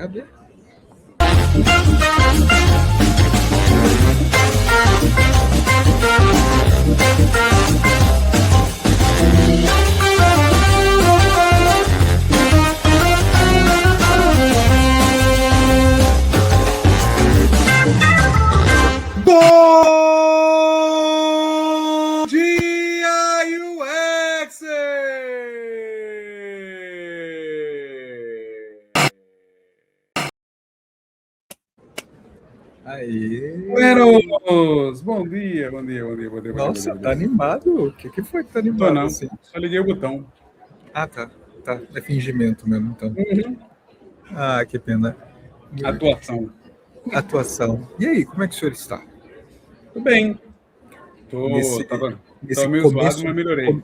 Cadê? Bom dia, UX! Aí. Buenos! Bom dia. Nossa, tá animado? O que foi que tá animado? Tô não, assim? só liguei o botão. Ah, tá. É fingimento mesmo, então. Ah, que pena. Atuação. E aí, como é que o senhor está? Tudo bem. Nesse Tava meio começo. zoado, mas melhorei.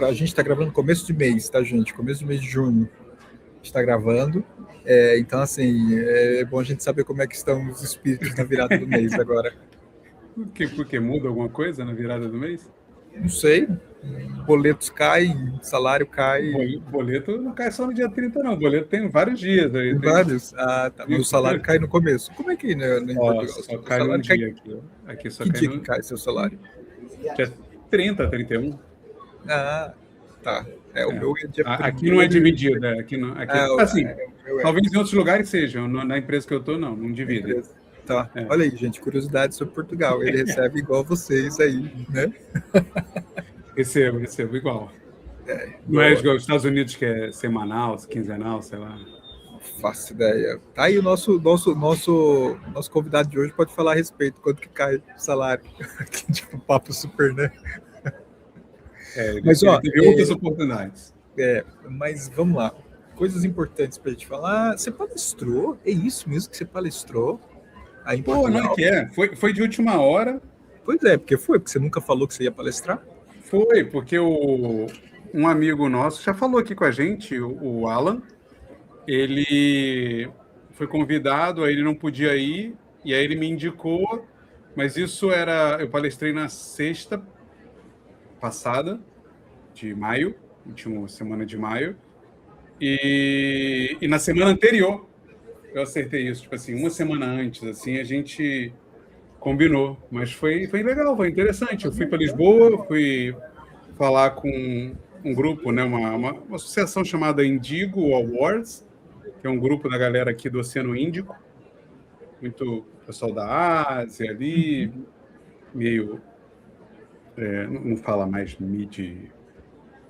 A gente tá gravando começo de mês, tá, gente? Começo do mês de junho. A gente tá gravando. Então, assim, é bom a gente saber como é que estão os espíritos na virada do mês agora. Porque muda alguma coisa na virada do mês? Não sei. Boletos caem, salário cai. O boleto não cai só no dia 30, não. O boleto tem vários dias. Aí tem vários? Ah, tá. Mas o salário cai no começo. Como é que em Portugal? Só cai num dia aqui. Aqui só que cai dia que cai seu salário? Dia 30, 31. Ah, tá. O meu é dia 1º. Aqui não é dividido, né? Aqui não. Assim, talvez em outros lugares sejam. Na empresa que eu estou, não divide. Tá. Olha aí, gente, curiosidade sobre Portugal. Ele recebe igual vocês aí, né? Recebo igual. Não é igual os Estados Unidos, que é semanal, quinzenal, sei lá. Faço ideia. Tá aí o nosso convidado de hoje pode falar a respeito, quanto que cai o salário. Tipo, papo super, né? Mas, ó, teve outras oportunidades. Mas vamos lá. Coisas importantes pra gente falar. Você palestrou? É isso mesmo que você palestrou? Aí em Portugal? Não é que é. Foi de última hora. Pois é, porque você nunca falou que você ia palestrar? Foi, porque um amigo nosso já falou aqui com a gente, o Alan, ele foi convidado, aí ele não podia ir, e aí ele me indicou, mas eu palestrei na sexta passada, de maio, última semana de maio, e na semana anterior eu acertei isso, tipo assim, uma semana antes, assim, a gente combinou, mas foi legal, foi interessante. Eu fui para Lisboa, fui falar com um grupo, né, uma associação chamada Indigo Awards, que é um grupo da galera aqui do Oceano Índico, muito pessoal da Ásia ali, meio... não fala mais mid,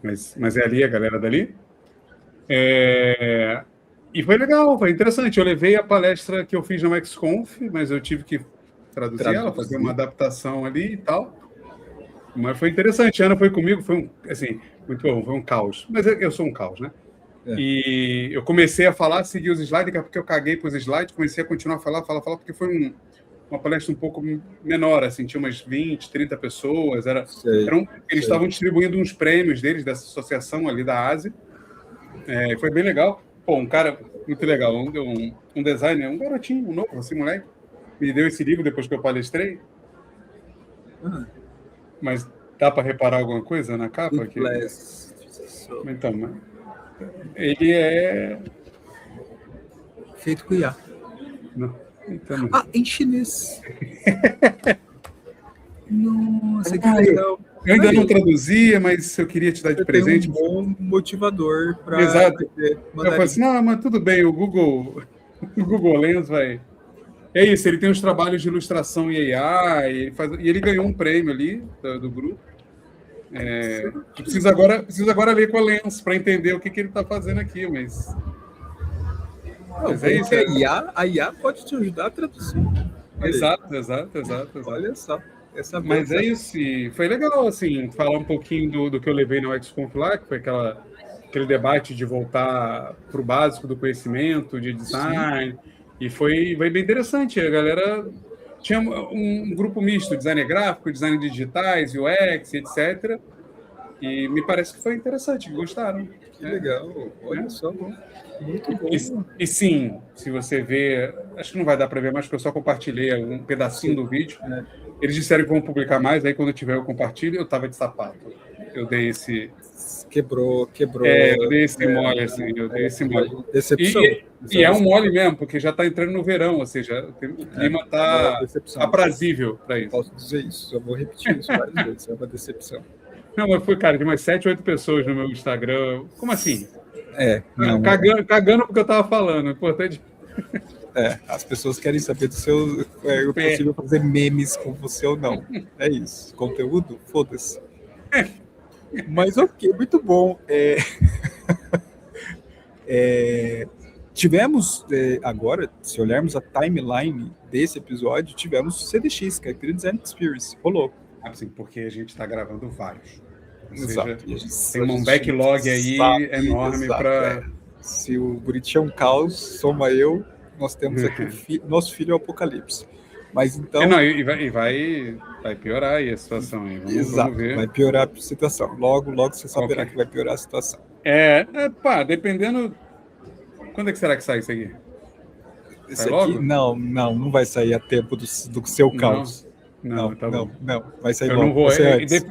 mas é ali a galera dali. E foi legal, foi interessante. Eu levei a palestra que eu fiz no XConf, mas eu tive que traduzir ela, fazer uma adaptação ali e tal. Mas foi interessante. A Ana foi comigo, foi muito bom, foi um caos. Mas eu sou um caos, né? E eu comecei a falar, seguir os slides, daqui a pouco eu caguei para os slides, comecei a continuar a falar, porque foi uma palestra um pouco menor, assim, tinha umas 20, 30 pessoas. Eles estavam distribuindo uns prêmios deles, dessa associação ali da Ásia. Foi bem legal. Pô, um cara muito legal, um designer, um garotinho, um novo, assim, moleque, me deu esse livro depois que eu palestrei. Mas dá para reparar alguma coisa na capa? Então, ele é... feito com IA. Não. Então, em chinês. Nossa, que legal. Eu ainda não traduzia, mas eu queria te dar de presente. Um bom motivador para... Exato. Eu falei assim, não, mas tudo bem, o Google Lens vai... É isso, ele tem os trabalhos de ilustração em AI, e ele ganhou um prêmio ali do grupo. Preciso agora ler com a Lens para entender o que ele está fazendo aqui, mas é isso. A IA pode te ajudar a traduzir. Exato. Olha só. Mas é isso, e foi legal, assim, falar um pouquinho do que eu levei no XConf lá, que foi aquele debate de voltar para o básico do conhecimento, de design. Sim. E foi bem interessante. A galera tinha um grupo misto, design gráfico, design de digitais, UX, etc. E me parece que foi interessante, que gostaram. Que legal, olha só, bom. Muito bom. E sim, se você ver, acho que não vai dar para ver mais, porque eu só compartilhei um pedacinho do vídeo. Eles disseram que vão publicar mais, aí quando eu tiver eu compartilho, eu estava de sapato. Eu dei esse Quebrou. Eu dei esse mole, assim, eu dei esse mole. Decepção. E é um mole mesmo, porque já está entrando no verão, ou seja, o clima está aprazível para isso. Posso dizer isso, eu vou repetir isso várias vezes, é uma decepção. Não, mas foi, cara, de umas 7, 8 pessoas no meu Instagram. Como assim? Não, cagando porque eu estava falando, é importante. As pessoas querem saber do seu. É possível fazer memes com você ou não. É isso. Conteúdo? Foda-se. Mas ok, muito bom. Tivemos agora, se olharmos a timeline desse episódio, tivemos CDX, Caipira Design Experience. Rolou. Assim, porque a gente está gravando vários. Ou Exato. seja, tem um backlog aí enorme para. Se o Buriti é um caos, soma eu, nós temos aqui nosso filho é o Apocalipse. Mas então. Não, e vai piorar aí a situação aí. Vamos ver. Vai piorar a situação. Logo você saberá que vai piorar a situação. Dependendo. Quando é que será que sai isso aqui? Esse aqui, não vai sair a tempo do seu caos. Não, vai sair logo.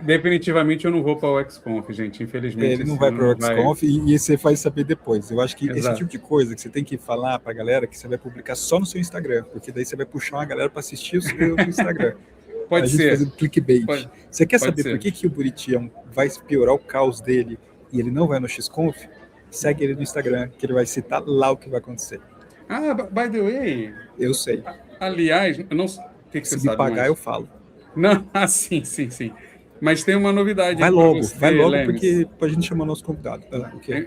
Definitivamente eu não vou para o XConf, gente, infelizmente. Ele não vai para o XConf e você vai saber depois. Eu acho que esse tipo de coisa que você tem que falar para a galera que você vai publicar só no seu Instagram, porque daí você vai puxar uma galera para assistir o seu Instagram. Pode ser. Fazendo clickbait. Você quer saber por que o Buriti vai piorar o caos dele e ele não vai no XConf? Segue ele no Instagram, que ele vai citar lá o que vai acontecer. By the way... Eu sei. Aliás, eu não... Se me pagar, eu falo. Não, sim. Mas tem uma novidade. Vai logo, Lemes. Porque pra gente chamar nosso convidado.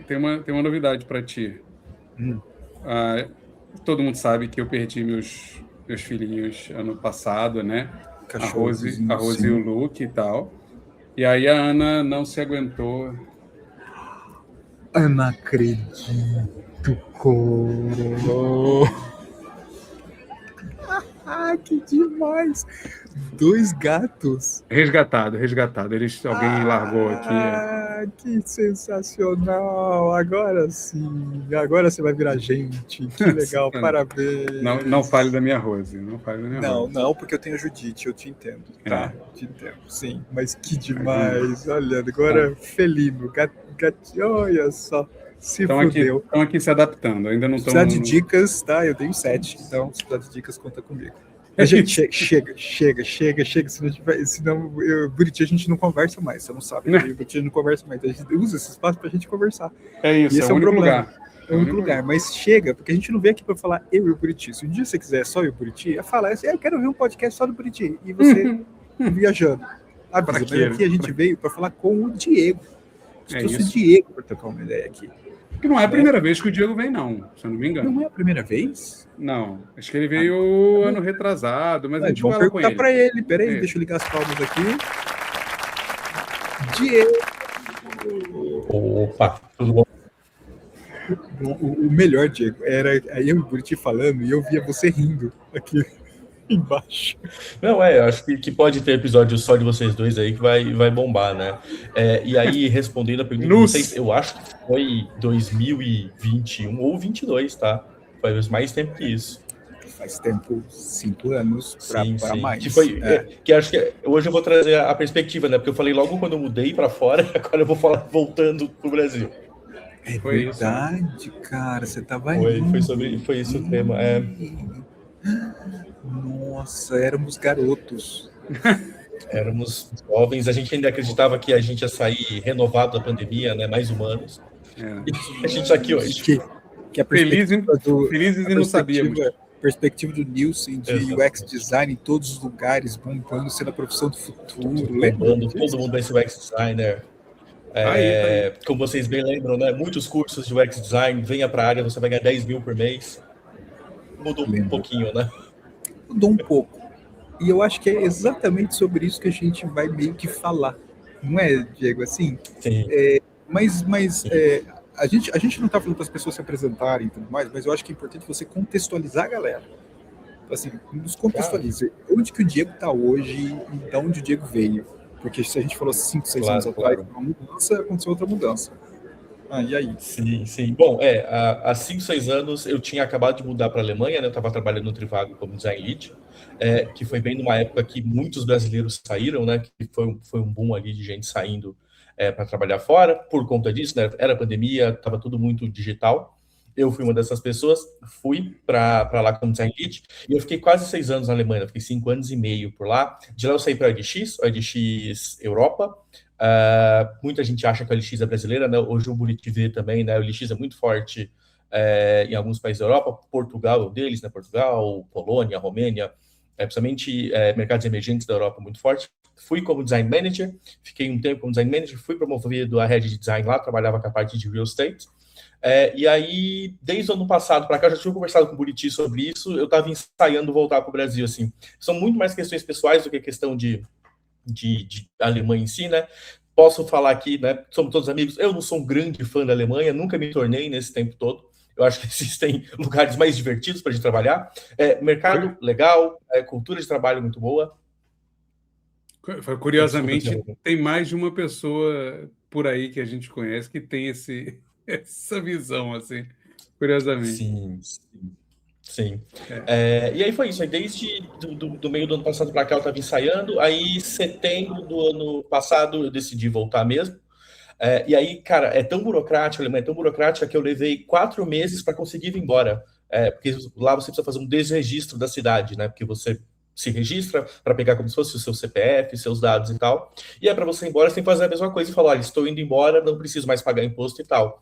Tem uma novidade para ti. Todo mundo sabe que eu perdi meus filhinhos ano passado, né? A Rose e o Luke e tal. E aí a Ana não se aguentou. Eu não acredito, coro. Que demais! 2 gatos. Resgatado. Alguém largou aqui. Que sensacional! Agora sim. Agora você vai virar gente. Que legal, parabéns. Não fale da minha Rose. Não, porque eu tenho a Judite, eu te entendo. Tá, te entendo. Sim, mas que demais. Olha, agora felino. Gatinho, olha só. Estão aqui se adaptando, ainda não estão... Se precisar de dicas, tá? Eu tenho 7, então se precisar de dicas, conta comigo. Mas, gente, chega, senão Buriti a gente não conversa mais, você não sabe, Buriti a gente não conversa mais, a gente usa esse espaço pra gente conversar. É isso, é o único lugar. É o único lugar, mas chega, porque a gente não veio aqui pra falar eu e o Buriti. Se um dia você quiser só eu e o Buriti, fala assim, eu quero ouvir um podcast só do Buriti, e você viajando. Mas aqui a gente veio pra falar com o Diego. Trouxe o Diego pra trocar uma ideia aqui. Que não é a primeira vez que o Diego vem, não, se eu não me engano. Não é a primeira vez? Não, acho que ele veio ano retrasado, mas a gente fala com ele. Vamos perguntar pra ele, peraí, deixa eu ligar as palmas aqui. Diego! Opa, tudo bom? O melhor, Diego, era eu e o Buriti falando e eu via você rindo aqui embaixo. Não, acho que pode ter episódio só de vocês dois aí que vai bombar, né? E aí, respondendo a pergunta, não sei, eu acho que foi 2021 ou 22, tá? Faz mais tempo que isso. Faz tempo, 5 anos para mais. Que foi, que acho que hoje eu vou trazer a perspectiva, né? Porque eu falei logo quando eu mudei para fora, agora eu vou falar voltando pro Brasil. É verdade, cara, você tava aí. Foi isso o tema, Nossa, éramos garotos. Éramos jovens, a gente ainda acreditava que a gente ia sair renovado da pandemia, né? Mais humanos. E a gente está aqui hoje. Que a perspectiva felizes e não sabíamos. Perspectiva do Nielsen de UX design em todos os lugares, bombando, sendo a profissão do futuro. Bombando, todo mundo vai ser UX designer. Como vocês bem lembram, né? Muitos cursos de UX design, venha para a área, você vai ganhar 10 mil por mês. Mudou um pouquinho, né? Mudou um pouco. E eu acho que é exatamente sobre isso que a gente vai meio que falar. Não é, Diego? Assim? Sim. A gente não está falando para as pessoas se apresentarem e tudo mais, mas eu acho que é importante você contextualizar a galera. Assim, nos contextualize. Onde que o Diego está hoje e de onde o Diego veio. Porque se a gente falou 5, 6 anos atrás, uma mudança, aconteceu outra mudança. E aí? Sim. Bom, há 5, 6 anos eu tinha acabado de mudar para a Alemanha, né? Eu estava trabalhando no Trivago como design lead, que foi bem numa época que muitos brasileiros saíram, né? Que foi um boom ali de gente saindo para trabalhar fora, por conta disso, né? Era pandemia, estava tudo muito digital. Eu fui uma dessas pessoas, fui para lá como design lead, e eu fiquei quase 6 anos na Alemanha, fiquei 5 anos e meio por lá. De lá eu saí para a OLX Europa. Muita gente acha que a OLX é brasileira, né? Hoje o Buriti vê também, né? A OLX é muito forte em alguns países da Europa, Portugal é um deles, né? Portugal, Polônia, Romênia, principalmente mercados emergentes da Europa muito forte. Fui como design manager, fiquei um tempo como design manager, fui promovido a head de design lá, trabalhava com a parte de real estate. E aí, desde o ano passado para cá, já tinha conversado com o Buriti sobre isso, eu estava ensaiando voltar para o Brasil, assim. São muito mais questões pessoais do que questão de Alemanha em si, né? Posso falar aqui, né? Somos todos amigos. Eu não sou um grande fã da Alemanha, nunca me tornei nesse tempo todo. Eu acho que existem lugares mais divertidos para a gente trabalhar. Mercado legal, cultura de trabalho muito boa. Curiosamente, tem mais de uma pessoa por aí que a gente conhece que tem essa visão, assim, curiosamente. Sim. E aí foi isso. Aí desde do meio do ano passado para cá eu estava ensaiando. Aí, setembro do ano passado, eu decidi voltar mesmo. E aí, cara, é tão burocrático, a Alemanha é tão burocrática que eu levei 4 meses para conseguir ir embora. Porque lá você precisa fazer um desregistro da cidade, né? Porque você se registra para pegar como se fosse o seu CPF, seus dados e tal. E para você ir embora, você tem que fazer a mesma coisa e falar: olha, estou indo embora, não preciso mais pagar imposto e tal.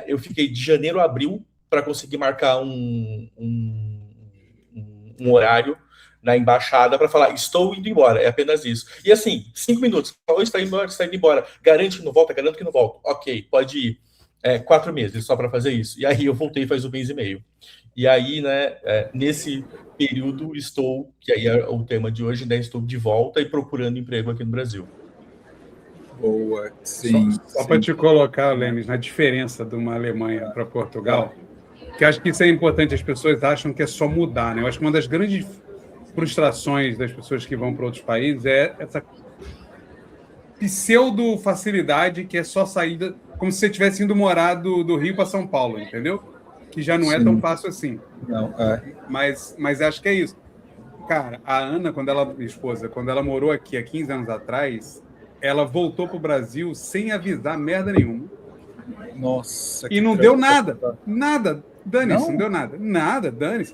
Eu fiquei de janeiro a abril para conseguir marcar um horário na embaixada para falar: estou indo embora, é apenas isso. E assim, 5 minutos, falou, está indo embora, garante que não volta, garanto que não volta. Ok, pode ir. 4 meses só para fazer isso. E aí eu voltei faz 1 mês e meio. E aí, né, nesse período estou, que aí é o tema de hoje, né, estou de volta e procurando emprego aqui no Brasil. Boa, sim. Só para te colocar, Lemes, na diferença de uma Alemanha para Portugal, que acho que isso é importante, as pessoas acham que é só mudar, né? Eu acho que uma das grandes frustrações das pessoas que vão para outros países é essa pseudo-facilidade que é só saída, como se você tivesse indo morar do Rio para São Paulo, entendeu? Que já não é tão fácil assim. Não, Mas acho que é isso. Cara, a Ana, minha esposa, quando ela morou aqui há 15 anos atrás, ela voltou para o Brasil sem avisar merda nenhuma. Nossa. E não deu nada. Nada. Dane-se, não deu nada. Nada, dane-se.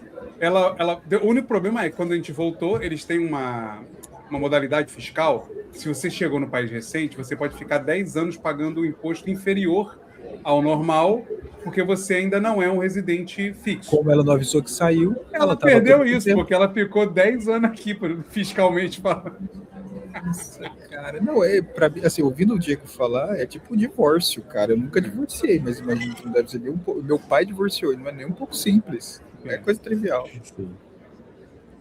O único problema é que quando a gente voltou, eles têm uma modalidade fiscal. Se você chegou no país recente, você pode ficar 10 anos pagando um imposto inferior ao normal, porque você ainda não é um residente fixo. Como ela não avisou que saiu, ela perdeu isso, porque ela ficou 10 anos aqui, fiscalmente falando. Nossa, cara. Não, pra mim, assim, ouvindo o Diego falar, é tipo um divórcio, cara. Eu nunca divorciei, mas imagino que não deve ser nem um pouco. Meu pai divorciou, não é nem um pouco simples. Não é coisa trivial.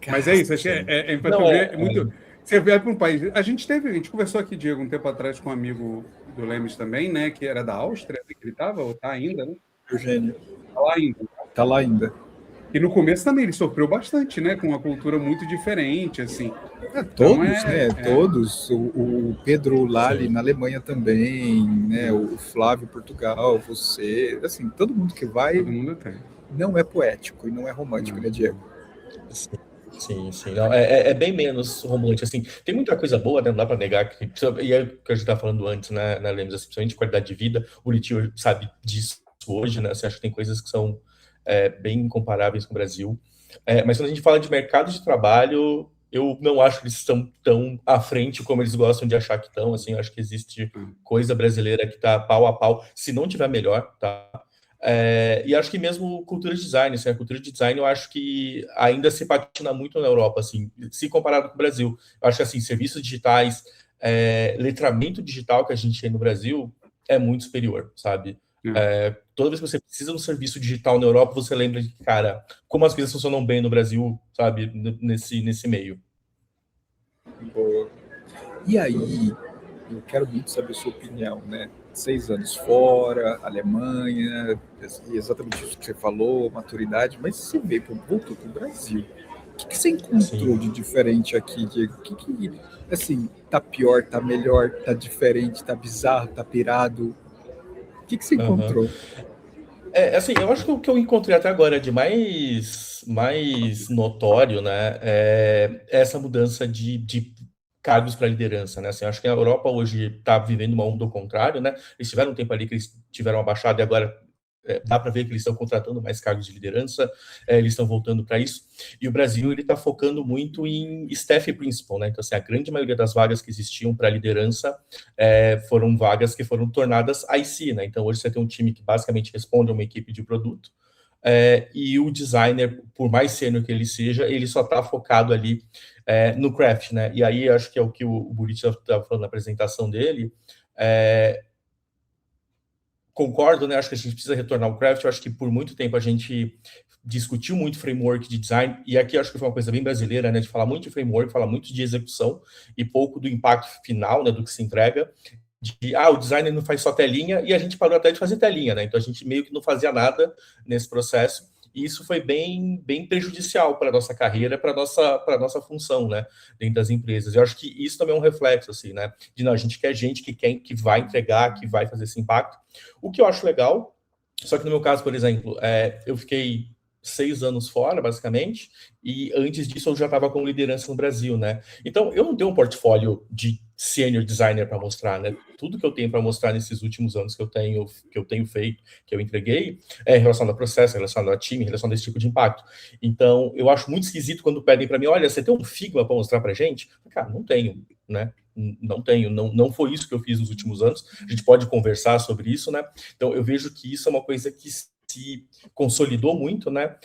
Mas é isso, acho que é muito. Você vai para um país. A gente conversou aqui, Diego, um tempo atrás com um amigo do Lemes também, né? Que era da Áustria, que ele estava, ou está ainda, né? Eugênio. Está lá ainda. Está lá ainda. E no começo também ele sofreu bastante, né? Com uma cultura muito diferente, assim. Todos, né? Todos. O Pedro Lali na Alemanha também, né? O Flávio Portugal, você, assim, todo mundo que vai. Todo mundo tem. Não é poético e não é romântico, né, Diego? Sim. Não, é bem menos romântico, assim. Tem muita coisa boa, né? Não dá para negar. E é o que a gente estava falando antes, né, na Lemos, assim, principalmente qualidade de vida. O Buriti sabe disso hoje, né? Você acha que tem coisas que são bem incomparáveis com o Brasil. Mas quando a gente fala de mercado de trabalho, eu não acho que eles estão tão à frente como eles gostam de achar que estão. Assim, eu acho que existe coisa brasileira que está pau a pau, se não tiver melhor, tá? E acho que mesmo cultura de design, assim, a cultura de design eu acho que ainda se patina muito na Europa, assim, se comparado com o Brasil. Eu acho que assim, serviços digitais, letramento digital que a gente tem no Brasil é muito superior, sabe? Toda vez que você precisa de um serviço digital na Europa, você lembra de, cara, como as coisas funcionam bem no Brasil, sabe? Nesse meio. Boa. E aí, eu quero muito saber a sua opinião, né? 6 anos fora, Alemanha, exatamente isso que você falou, maturidade, mas você voltou para o Brasil. O que você encontrou de diferente aqui, Diego? O que, assim, tá pior, tá melhor, tá diferente, tá bizarro, tá pirado? O que você encontrou? Assim, eu acho que o que eu encontrei até agora de mais notório, né, é essa mudança de cargos para liderança, né? Assim, acho que a Europa hoje está vivendo uma onda ao contrário, né? Eles tiveram um tempo ali que eles tiveram uma baixada e agora dá para ver que eles estão contratando mais cargos de liderança, eles estão voltando para isso. E o Brasil ele está focando muito em staff principal, né? Então, assim, a grande maioria das vagas que existiam para liderança foram vagas que foram tornadas IC, né? Então, hoje você tem um time que basicamente responde a uma equipe de produto, e o designer, por mais sênior que ele seja, ele só está focado ali no craft, né? E aí acho que é o que o Buriti estava falando na apresentação dele. Concordo, né? Acho que a gente precisa retornar ao craft. Eu acho que por muito tempo a gente discutiu muito framework de design, e aqui acho que foi uma coisa bem brasileira, né? De falar muito de framework, falar muito de execução e pouco do impacto final, né? Do que se entrega. O designer não faz só telinha, e a gente parou até de fazer telinha, né? Então a gente meio que não fazia nada nesse processo, e isso foi bem, bem prejudicial para a nossa carreira, para a nossa função, né? Dentro das empresas. Eu acho que isso também é um reflexo, assim, né? De não, a gente quer gente que vai entregar, que vai fazer esse impacto. O que eu acho legal, só que no meu caso, por exemplo, eu fiquei 6 anos fora, basicamente, e antes disso eu já estava com liderança no Brasil, né? Então, eu não tenho um portfólio de senior designer para mostrar, né? Tudo que eu tenho para mostrar nesses últimos anos que eu tenho feito, que eu entreguei, é relacionado a processo, relacionado a time, relacionado a esse tipo de impacto. Então, eu acho muito esquisito quando pedem para mim, olha, você tem um Figma para mostrar para gente? Cara, não tenho, né? Não tenho, não foi isso que eu fiz nos últimos anos. A gente pode conversar sobre isso, né? Então, eu vejo que isso é uma coisa que se consolidou muito, né?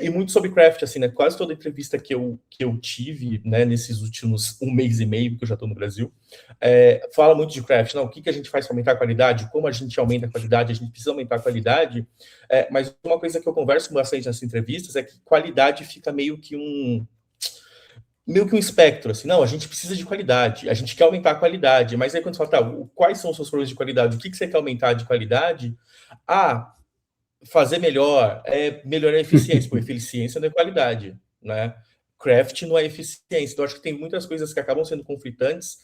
E muito sobre craft, assim, né? Quase toda entrevista que eu tive, né, nesses últimos 1 mês e meio que eu já estou no Brasil, fala muito de craft. Não, o que a gente faz para aumentar a qualidade? Como a gente aumenta a qualidade? A gente precisa aumentar a qualidade. Mas uma coisa que eu converso bastante nessas entrevistas é que qualidade fica meio que um espectro, assim, não, a gente precisa de qualidade, a gente quer aumentar a qualidade, mas aí quando você fala, quais são os seus problemas de qualidade, o que você quer aumentar de qualidade? Fazer melhor, melhorar a eficiência, porque eficiência não é qualidade, né? Craft não é eficiência, então acho que tem muitas coisas que acabam sendo conflitantes,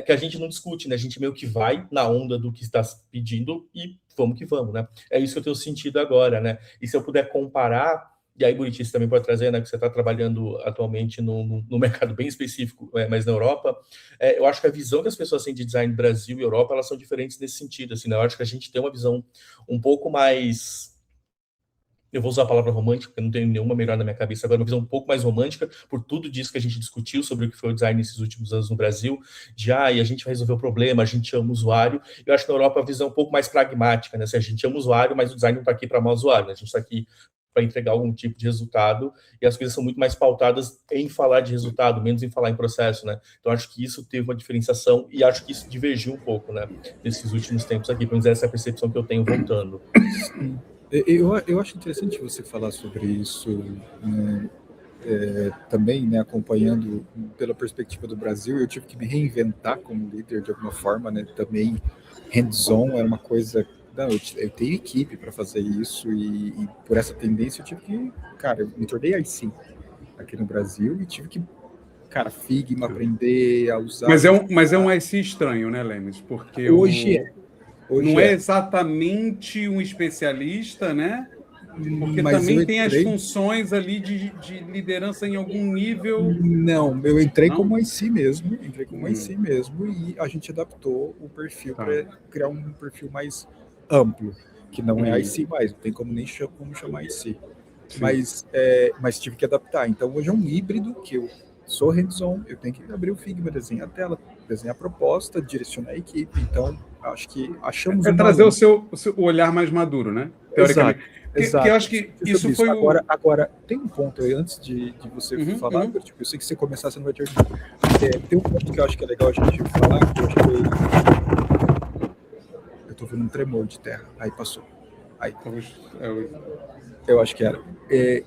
que a gente não discute, né? A gente meio que vai na onda do que está pedindo e vamos que vamos, né? É isso que eu tenho sentido agora, né? E se eu puder comparar, e aí, Buriti, você também pode trazer, né, que você está trabalhando atualmente no mercado bem específico, mas na Europa, eu acho que a visão que as pessoas têm de design Brasil e Europa, elas são diferentes nesse sentido, assim, né? Eu acho que a gente tem uma visão um pouco mais, eu vou usar a palavra romântica, porque não tenho nenhuma melhor na minha cabeça agora, uma visão um pouco mais romântica, por tudo disso que a gente discutiu sobre o que foi o design nesses últimos anos no Brasil, e a gente vai resolver o problema, a gente ama o usuário. Eu acho que na Europa a visão é um pouco mais pragmática, né? Assim, a gente ama o usuário, mas o design não está aqui para amar o usuário, né? A gente está aqui para entregar algum tipo de resultado, e as coisas são muito mais pautadas em falar de resultado, menos em falar em processo, né? Então, acho que isso teve uma diferenciação, e acho que isso divergiu um pouco, né, nesses últimos tempos aqui, pelo menos essa é a percepção que eu tenho voltando. Eu acho interessante você falar sobre isso, né? Também, né, acompanhando pela perspectiva do Brasil, eu tive que me reinventar como líder de alguma forma, né? Também hands-on era uma coisa. Não, eu tenho equipe para fazer isso, e por essa tendência eu tive que, cara, eu me tornei IC aqui no Brasil e tive que, cara, Figma, aprender a usar. Mas é um IC estranho, né, Lemes? Porque hoje não é exatamente um especialista, né? Porque mas também tem as funções ali de liderança em algum nível. Não, eu entrei como IC mesmo, e a gente adaptou o perfil para criar um perfil mais amplo, que não é IC mais, não tem como nem chamar IC. Mas tive que adaptar. Então hoje é um híbrido que eu sou hands-on, eu tenho que abrir o Figma, desenhar a tela, desenhar a proposta, direcionar a equipe. Então acho que achamos trazer o seu olhar mais maduro, né? Teoricamente. Exato. Que eu acho que isso foi agora, tem um ponto aí, antes de você falar, tipo, eu sei que se você começar, você não vai ter tem um ponto que eu acho que é legal a gente falar, que eu acho que eu tô vendo um tremor de terra, aí passou. Aí. Eu acho que era.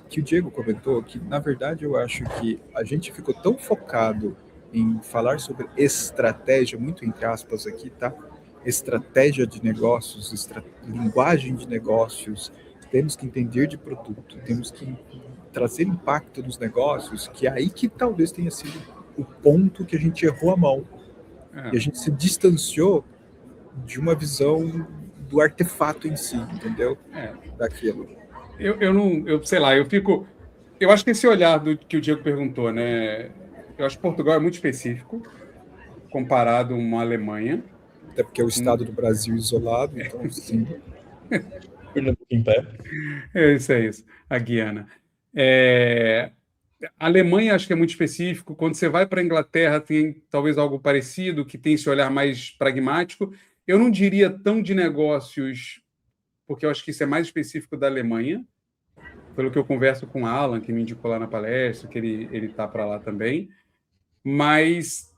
Que o Diego comentou que, na verdade, eu acho que a gente ficou tão focado em falar sobre estratégia, muito entre aspas aqui, tá? Estratégia de negócios, linguagem de negócios, temos que entender de produto, temos que trazer impacto nos negócios, que é aí que talvez tenha sido o ponto que a gente errou a mão. E a gente se distanciou de uma visão do artefato em si, entendeu? Daquilo. Eu acho que esse olhar que o Diego perguntou, né? Eu acho que Portugal é muito específico. comparado a uma Alemanha. Até porque é o estado do Brasil isolado, então sim. Pernambuco em pé. Isso é isso, a Guiana. A Alemanha acho que é muito específico. Quando você vai para a Inglaterra, tem talvez algo parecido, que tem esse olhar mais pragmático. Eu não diria tão de negócios, porque eu acho que isso é mais específico da Alemanha, pelo que eu converso com o Alan, que me indicou lá na palestra, que ele está para lá também. Mas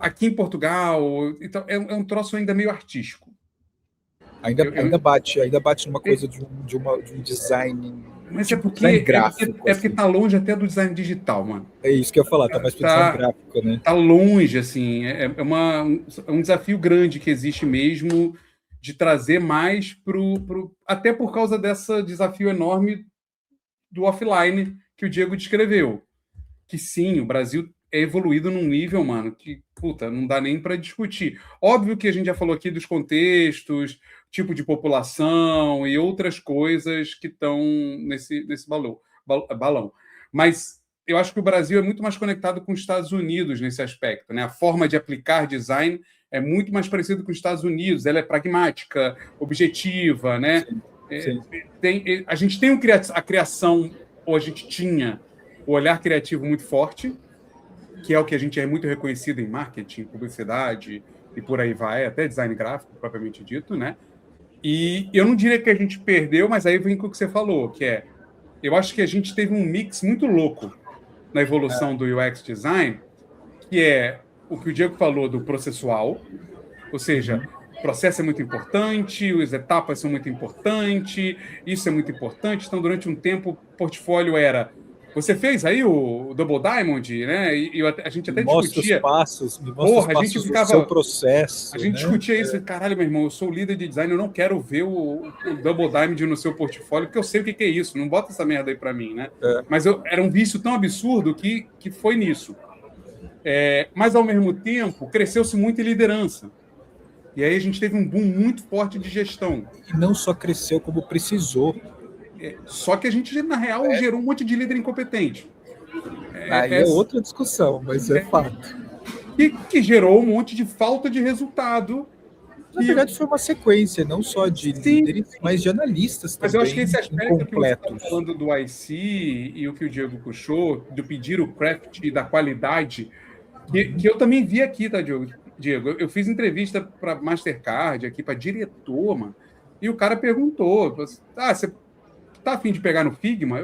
aqui em Portugal então, é um troço ainda meio artístico. Ainda bate numa coisa de um design. Mas tipo é porque design gráfico. Porque tá longe até do design digital, mano. É isso que eu ia falar, tá mais pro design gráfico, né? Tá longe, assim. É um desafio grande que existe mesmo de trazer mais até por causa desse desafio enorme do offline que o Diego descreveu. Que sim, o Brasil é evoluído num nível, mano, que, puta, não dá nem para discutir. Óbvio que a gente já falou aqui dos contextos, tipo de população e outras coisas que estão nesse balão. Mas eu acho que o Brasil é muito mais conectado com os Estados Unidos nesse aspecto, né? A forma de aplicar design é muito mais parecida com os Estados Unidos. Ela é pragmática, objetiva, né? Sim. A gente tem a criação, ou a gente tinha o olhar criativo muito forte, que é o que a gente é muito reconhecido em marketing, publicidade e por aí vai, até design gráfico, propriamente dito, né? E eu não diria que a gente perdeu, mas aí vem com o que você falou, que é, eu acho que a gente teve um mix muito louco na evolução do UX design, que é o que o Diego falou do processual, ou seja, o processo é muito importante, as etapas são muito importantes, isso é muito importante. Então, durante um tempo, o portfólio era... Você fez aí o Double Diamond, né? E a gente até discutia... Me mostra os passos do seu processo. A gente discutia isso. Caralho, meu irmão, eu sou líder de design, eu não quero ver o Double Diamond no seu portfólio, porque eu sei o que é isso. Não bota essa merda aí para mim, né? Mas era um vício tão absurdo que foi nisso. Mas, ao mesmo tempo, cresceu-se muito em liderança. E aí a gente teve um boom muito forte de gestão. E não só cresceu, como precisou. Só que a gente, na real, gerou um monte de líder incompetente. Aí é outra discussão, mas é fato. Que gerou um monte de falta de resultado. Na verdade, foi uma sequência, não só de líderes, mas de analistas também. Mas eu acho que esse aspecto que você está falando do IC e o que o Diego puxou, do pedir o craft e da qualidade, que eu também vi aqui, tá, Diego? Eu fiz entrevista para Mastercard, aqui para diretor, mano, e o cara perguntou: você tá a fim de pegar no Figma?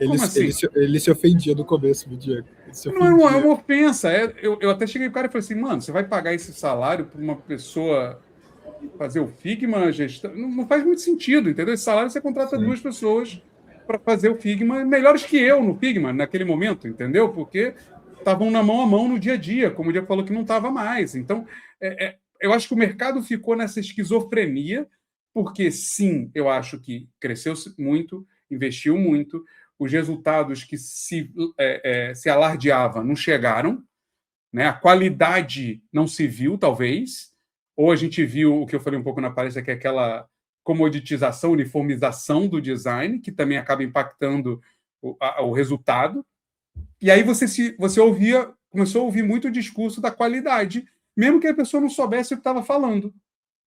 Eu falei, ele se ofendia no começo, do Diego. Não é uma ofensa. Eu até cheguei pro cara e falei assim, mano, você vai pagar esse salário para uma pessoa fazer o Figma, gestão? Não faz muito sentido, entendeu? Esse salário você contrata duas pessoas para fazer o Figma, melhores que eu no Figma, naquele momento, entendeu? Porque estavam na mão a mão no dia a dia, como o Diego falou que não estava mais. Então, eu acho que o mercado ficou nessa esquizofrenia, porque sim, eu acho que cresceu muito, investiu muito, os resultados que se alardeava não chegaram, né? A qualidade não se viu, talvez, ou a gente viu o que eu falei um pouco na palestra, que é aquela comoditização, uniformização do design, que também acaba impactando o resultado. E aí você começou a ouvir muito o discurso da qualidade, mesmo que a pessoa não soubesse o que estava falando.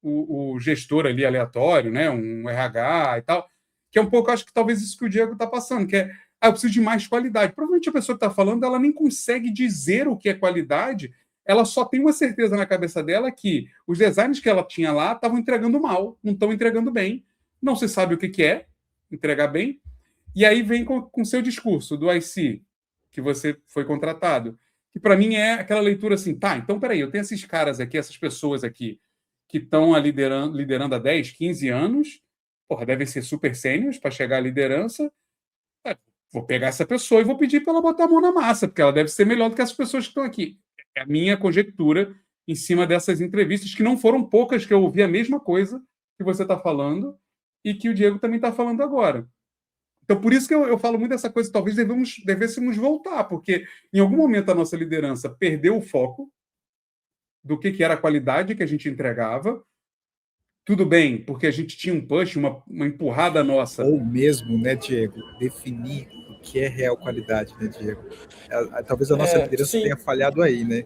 O gestor ali aleatório, né? Um RH e tal, que é um pouco, acho que talvez isso que o Diego está passando, que eu preciso de mais qualidade. Provavelmente a pessoa que está falando, ela nem consegue dizer o que é qualidade, ela só tem uma certeza na cabeça dela que os designs que ela tinha lá estavam entregando mal, não estão entregando bem, não se sabe o que é entregar bem, e aí vem com o seu discurso do IC, que você foi contratado, que para mim é aquela leitura assim, tá, então peraí, eu tenho esses caras aqui, essas pessoas aqui, que estão liderando há 10, 15 anos, devem ser super sêniores para chegar à liderança, vou pegar essa pessoa e vou pedir para ela botar a mão na massa, porque ela deve ser melhor do que as pessoas que estão aqui. É a minha conjectura em cima dessas entrevistas, que não foram poucas, que eu ouvi a mesma coisa que você está falando e que o Diego também está falando agora. Então, por isso que eu falo muito dessa coisa, talvez devêssemos voltar, porque em algum momento a nossa liderança perdeu o foco do que era a qualidade que a gente entregava. Tudo bem, porque a gente tinha um push, uma empurrada nossa. Ou mesmo, né, Diego, definir o que é real qualidade, né, Diego? Talvez a nossa liderança tenha falhado aí, né?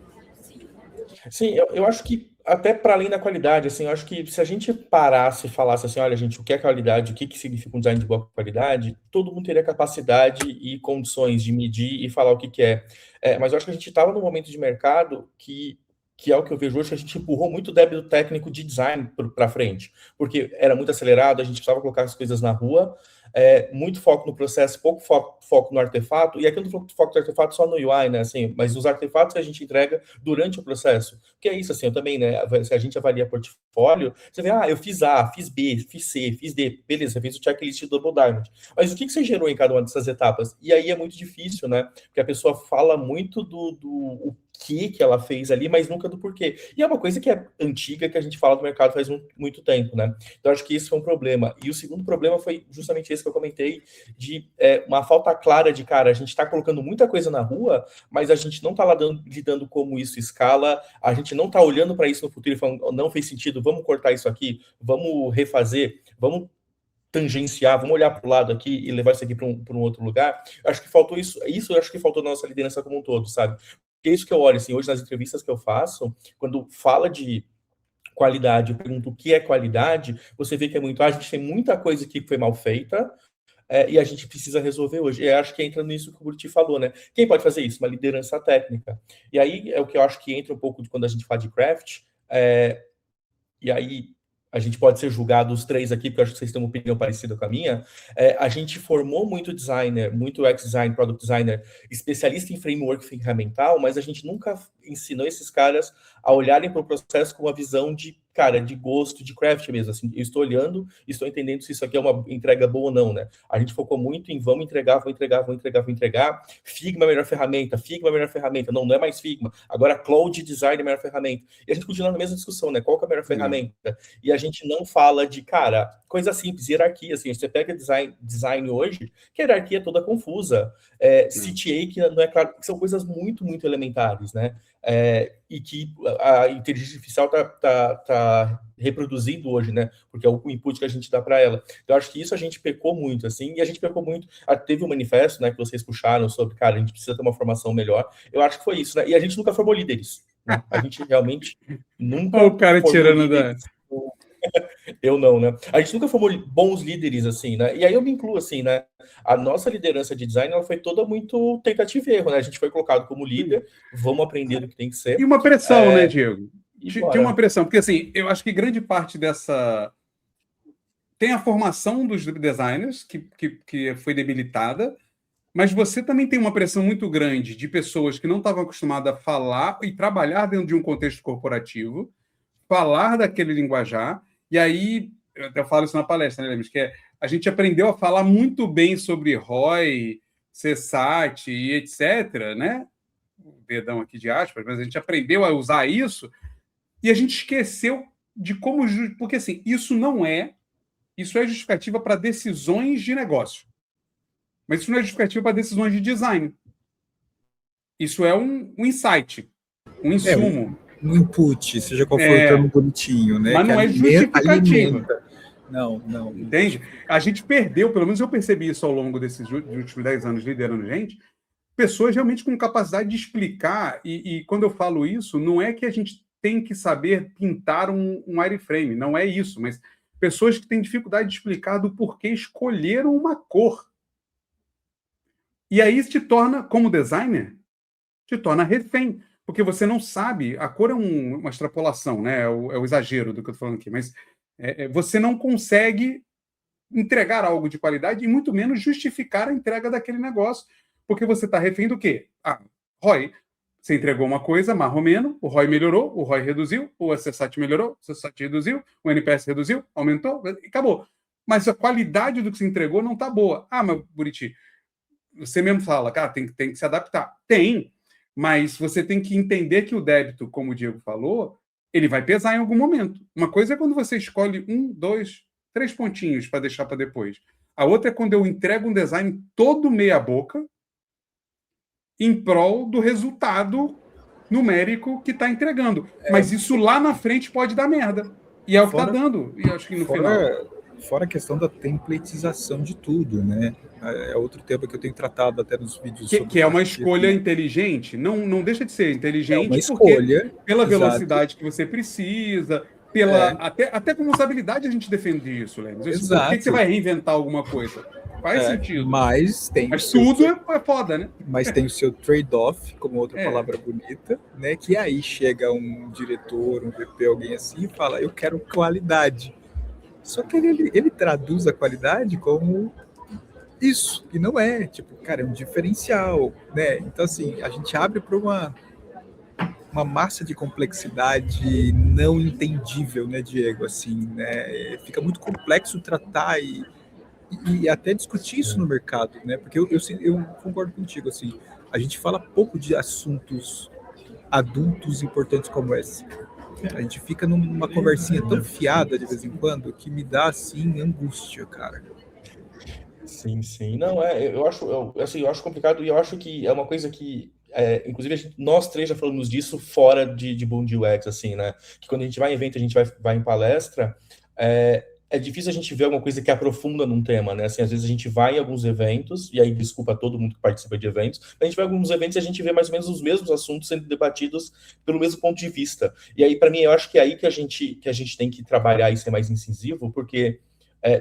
Sim, eu acho que até para além da qualidade, assim, eu acho que se a gente parasse e falasse assim, olha, gente, o que é qualidade, o que significa um design de boa qualidade, todo mundo teria capacidade e condições de medir e falar o que é. Mas eu acho que a gente estava num momento de mercado que é o que eu vejo hoje, que a gente empurrou muito o débito técnico de design para frente, porque era muito acelerado, a gente precisava colocar as coisas na rua, muito foco no processo, pouco foco no artefato, e aqui eu não falo foco no artefato só no UI, né, assim, mas nos artefatos que a gente entrega durante o processo, que é isso, assim, eu também, né, se a gente avalia portfólio, você vê, eu fiz A, fiz B, fiz C, fiz D, beleza, você fez o checklist do Double Diamond, mas o que você gerou em cada uma dessas etapas? E aí é muito difícil, né, porque a pessoa fala muito do que ela fez ali, mas nunca do porquê. E é uma coisa que é antiga, que a gente fala do mercado faz muito tempo, né? Então, acho que isso foi um problema. E o segundo problema foi justamente esse que eu comentei, de uma falta clara de, cara, a gente está colocando muita coisa na rua, mas a gente não está lidando como isso escala, a gente não está olhando para isso no futuro e falando, não fez sentido, vamos cortar isso aqui, vamos refazer, vamos tangenciar, vamos olhar para o lado aqui e levar isso aqui para um outro lugar. Eu acho que faltou isso eu acho que faltou na nossa liderança como um todo, sabe? É isso que eu olho, assim, hoje nas entrevistas que eu faço, quando fala de qualidade, eu pergunto o que é qualidade, você vê que é muito, a gente tem muita coisa que foi mal feita, e a gente precisa resolver hoje. E eu acho que entra nisso que o Buriti falou, né? Quem pode fazer isso? Uma liderança técnica. E aí é o que eu acho que entra um pouco de quando a gente fala de craft, e aí a gente pode ser julgado os três aqui, porque eu acho que vocês têm uma opinião parecida com a minha, a gente formou muito designer, muito UX design, product designer, especialista em framework ferramental, mas a gente nunca ensinou esses caras a olharem para o processo com uma visão de, cara, de gosto, de craft mesmo, assim, eu estou olhando, estou entendendo se isso aqui é uma entrega boa ou não, né? A gente focou muito em vamos entregar, Figma é a melhor ferramenta, não é mais Figma, agora Cloud Design é a melhor ferramenta, e a gente continua na mesma discussão, né? Qual que é a melhor ferramenta? E a gente não fala de, cara, coisa simples, hierarquia, assim, você pega design hoje, que a hierarquia é toda confusa, CTA que não é claro, que são coisas muito, muito elementares, né? E que a inteligência artificial tá reproduzindo hoje, né? Porque é o input que a gente dá para ela. Então, acho que isso a gente pecou muito, assim, e a gente pecou muito. Teve um manifesto, né, que vocês puxaram sobre, cara, a gente precisa ter uma formação melhor. Eu acho que foi isso, né? E a gente nunca formou líderes, né? A gente realmente nunca. Olha o cara tirando da. Eu não, né? A gente nunca formou bons líderes, assim, né? E aí eu me incluo, assim, né? A nossa liderança de design, ela foi toda muito tentativa e erro, né? A gente foi colocado como líder, vamos aprender do que tem que ser. E uma pressão, né, Diego? Tinha uma pressão, porque, assim, eu acho que grande parte dessa... Tem a formação dos designers, que foi debilitada, mas você também tem uma pressão muito grande de pessoas que não estavam acostumadas a falar e trabalhar dentro de um contexto corporativo, falar daquele linguajar. E aí, eu até falo isso na palestra, né, Lemes? Que a gente aprendeu a falar muito bem sobre ROI, CSAT e etc., né? O dedão aqui de aspas, mas a gente aprendeu a usar isso e a gente esqueceu de como... Porque, assim, isso é justificativa para decisões de negócio. Mas isso não é justificativa para decisões de design. Isso é um insight, um insumo. Um input, seja qual for o termo bonitinho, né? Mas que não é justificativa. Não. Entende? A gente perdeu, pelo menos eu percebi isso ao longo desses últimos 10 anos liderando gente, pessoas realmente com capacidade de explicar, e quando eu falo isso, não é que a gente tem que saber pintar um wireframe, não é isso, mas pessoas que têm dificuldade de explicar do porquê escolheram uma cor. E aí te torna, como designer, te torna refém. Porque você não sabe, a cor é uma extrapolação, né? É o exagero do que eu estou falando aqui, mas você não consegue entregar algo de qualidade e muito menos justificar a entrega daquele negócio, porque você está refém do quê? ROI. Você entregou uma coisa, mais ou menos, o ROI melhorou, o ROI reduziu, o CSAT melhorou, o CSAT reduziu, o NPS reduziu, aumentou, e acabou. Mas a qualidade do que você entregou não está boa. Mas, Buriti, você mesmo fala, cara, tem que se adaptar. Tem. Mas você tem que entender que o débito, como o Diego falou, ele vai pesar em algum momento. Uma coisa é quando você escolhe 1, 2, 3 pontinhos para deixar para depois. A outra é quando eu entrego um design todo meia boca em prol do resultado numérico que está entregando. Mas isso lá na frente pode dar merda. E é o que está dando. E acho que no final... Fora a questão da templatização de tudo, né? É outro tema que eu tenho tratado até nos vídeos. Que é uma escolha inteligente. Não deixa de ser inteligente, é uma escolha, porque pela exato. velocidade que você precisa, até com usabilidade a gente defende isso, Lênin. Por que você vai reinventar alguma coisa? Faz sentido. Mas tudo é foda, né? Mas tem o seu trade-off, como outra palavra bonita, né? Que aí chega um diretor, um VP, alguém assim, e fala, eu quero qualidade. Só que ele traduz a qualidade como isso, e não é. Tipo, cara, é um diferencial, né? Então, assim, a gente abre para uma massa de complexidade não entendível, né, Diego? Assim, né? Fica muito complexo tratar e até discutir isso no mercado, né? Porque eu concordo contigo, assim, a gente fala pouco de assuntos adultos importantes como esse. A gente fica numa conversinha tão fiada de vez em quando que me dá, assim, angústia, cara. Sim, sim. Não, eu acho complicado e eu acho que é uma coisa que, inclusive, nós três já falamos disso fora de Boom UX, assim, né? Que quando a gente vai em evento, a gente vai em palestra, é difícil a gente ver alguma coisa que aprofunda num tema, né? Assim, às vezes a gente vai em alguns eventos, e aí desculpa todo mundo que participa de eventos, mas a gente vai em alguns eventos e a gente vê mais ou menos os mesmos assuntos sendo debatidos pelo mesmo ponto de vista. E aí, para mim, eu acho que é aí que a gente tem que trabalhar e ser mais incisivo, porque